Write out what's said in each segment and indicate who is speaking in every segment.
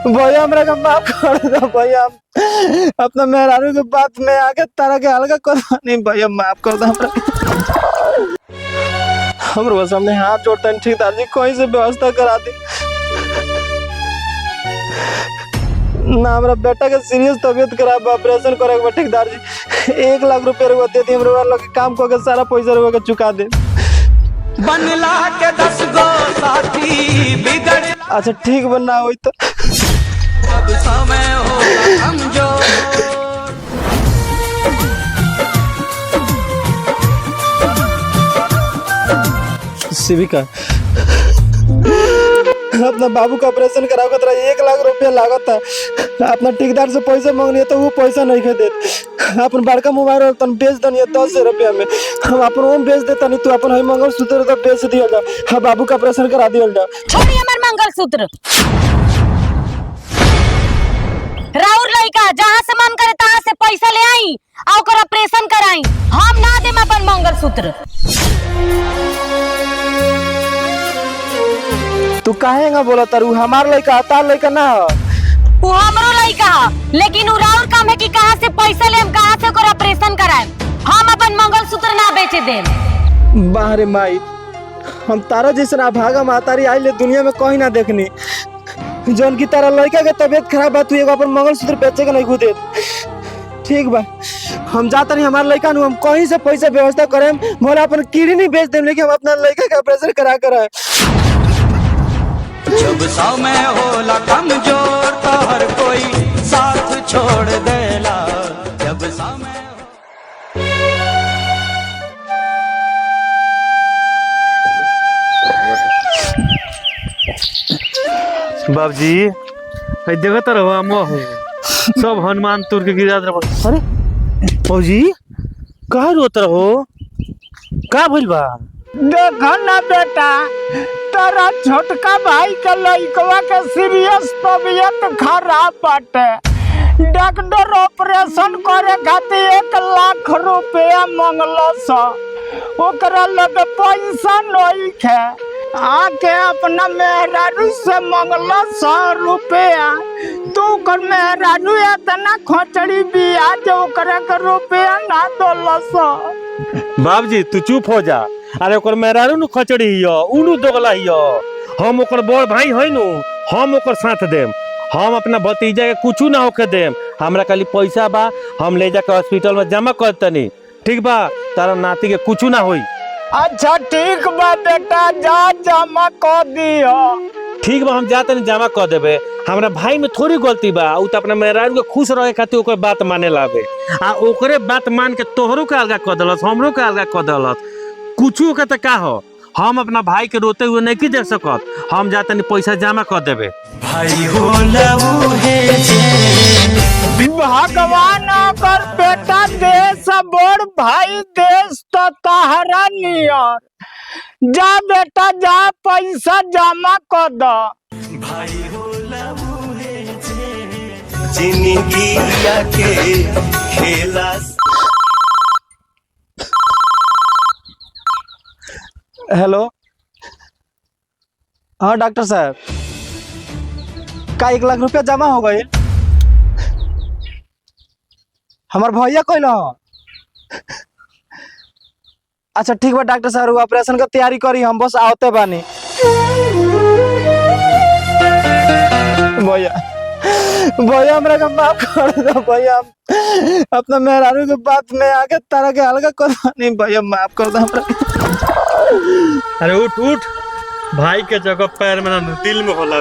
Speaker 1: भैया हमरा का माफ कर दो भैया। अपना मेहरारू के बात में आके तारा के हल्का कर नहीं भैया, माफ कर दो हमरा। हमरो सामने हाथ जोड़ता है ठेकेदार जी, कोई से व्यवस्था करा दी ना। हमरा बेटा के सीरियस तबीयत खराब, ऑपरेशन करे के ठेकेदार जी 1 लाख रुपया रुआ दे दी, हमरा लोग काम को के सारा पैसा रुआ के चुका दे।
Speaker 2: बनला के 10 गो साथी बिगड़।
Speaker 1: अच्छा ठीक बनना हो तो
Speaker 2: अब समय होगा कमजोर।
Speaker 1: शिविका अपना बाबू का ऑपरेशन कराओ का 1 लाख रुपया लागत है। अपना ठेकेदार से पैसा मांगनी है तो वो पैसा नहीं खे दे। अपन बड़का मोबाइल तन बेच दनी 10 रुपया में, हम अपन ओम बेच देता नहीं, तू अपन है मंगलसूत्र तो बेच दिया जा। हाँ बाबू का ऑपरेशन करा दिया जा।
Speaker 3: छोड़ी हमार मंगलसूत्र। राउर लइका जहाँ से मन करे तहाँ से पैसा ले आई और ओकर ऑपरेशन कराई, हम ना देम अपन मंगलसूत्र।
Speaker 1: तू काहेगा बोला तारू, हमार लइका तार लइका ना हो।
Speaker 3: वो हमरो लइका है, लेकिन उ राउर काम है कि कहाँ से पैसा लेम, कहाँ से ओकर ऑपरेशन कराएम। हम अपन मंगलसूत्र ना बेचे देम।
Speaker 1: बाहरे माई, हम तारा जैसे अभागा मातारी आइले दुनिया में कहीं ना देखनी। जौन की तारा लड़का के तबीयत खराब बा, तू एगो अपन मंगलसूत्र बेचे के नहीं खुदे। ठीक बा, हम जाता नहीं, हमारे लड़का नु हम कहीं से पैसा व्यवस्था करेम, भोला अपन किडनी बेच देम, लेकिन हम अपना लड़का के ऑपरेशन करा कर।
Speaker 2: जब समय होला कमजोर तो हर कोई साथ छोड़ देला। जब समय
Speaker 4: बाबूजी देखता रहो हम सब हनुमान तुर के गिरा रहो। अरे बाबूजी कहा रोत रहो, का भइल बा?
Speaker 5: देखो ना बेटा, तारा छोटका भाई के लइकवा के सीरियस तबीयत खराब बाटे। डॉक्टर ऑपरेशन करे खातिर 1 लाख रुपया मंगलस, ओकरा लगे पैसा नहीं है। आके अपना मेहरारू से मंगला 100 रुपया, तू कर मेहरारू इतना खोचड़ी बिया जो ओकरा के रुपया ना दोलस।
Speaker 4: बाबूजी तू चुप हो जा। अरे ओकर मेहरारू नु खचड़ी हियो, उनु दोगला हियो। हम ओकर बड़ भाई हई नु, हम ओकर साथ देम। हम अपना भतीजा के कुछ ना होके देम। हमरा खाली पैसा बा, हम ले जाके हॉस्पिटल में जमा कर तनी। ठीक बा, तारा नाती के कुछ ना होई।
Speaker 5: अच्छा ठीक बा बेटा, जा जमा कर दियो।
Speaker 4: ठीक बा, हम जाते नहीं जमा कर देबे। हमरा भाई में थोड़ी गलती बा, उ त अपना मेहरारू के खुश रहे खातिर ओकर बात माने लावे, आ ओकरे बात मान के तोहरो के अलगा कर देलस, हमरो के अलगा कर देलस। कुछो के त का हो, हम अपना भाई के रोते हुए नहीं की देख सकत। हम जाते नहीं पैसा जमा कर देबे।
Speaker 2: भाई होला उहे जे
Speaker 5: भगवान अगर बेटा देश बड़ भाई देश तो तहरा नियर। जा बेटा जा, पैसा जमा कर दो।
Speaker 2: भाई होला उहे जे जिंदगी के खेला।
Speaker 1: हेलो, हाँ डॉक्टर साहब, का 1 लाख रुपया जमा हो गए? हमार भैया कोई ना। अच्छा ठीक बा डॉक्टर साहब, ऑपरेशन का तैयारी करी, हम बस आवते बानी। भैया भैया हमरा का माफ कर दो भैया। अपना मेहरारू के बात में आके तारा के हल्का कर नहीं भैया, माफ कर दो हमरा।
Speaker 4: अरे उठ उठ, भाई के जगह पैर में ना दिल में होला।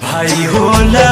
Speaker 2: भाई होला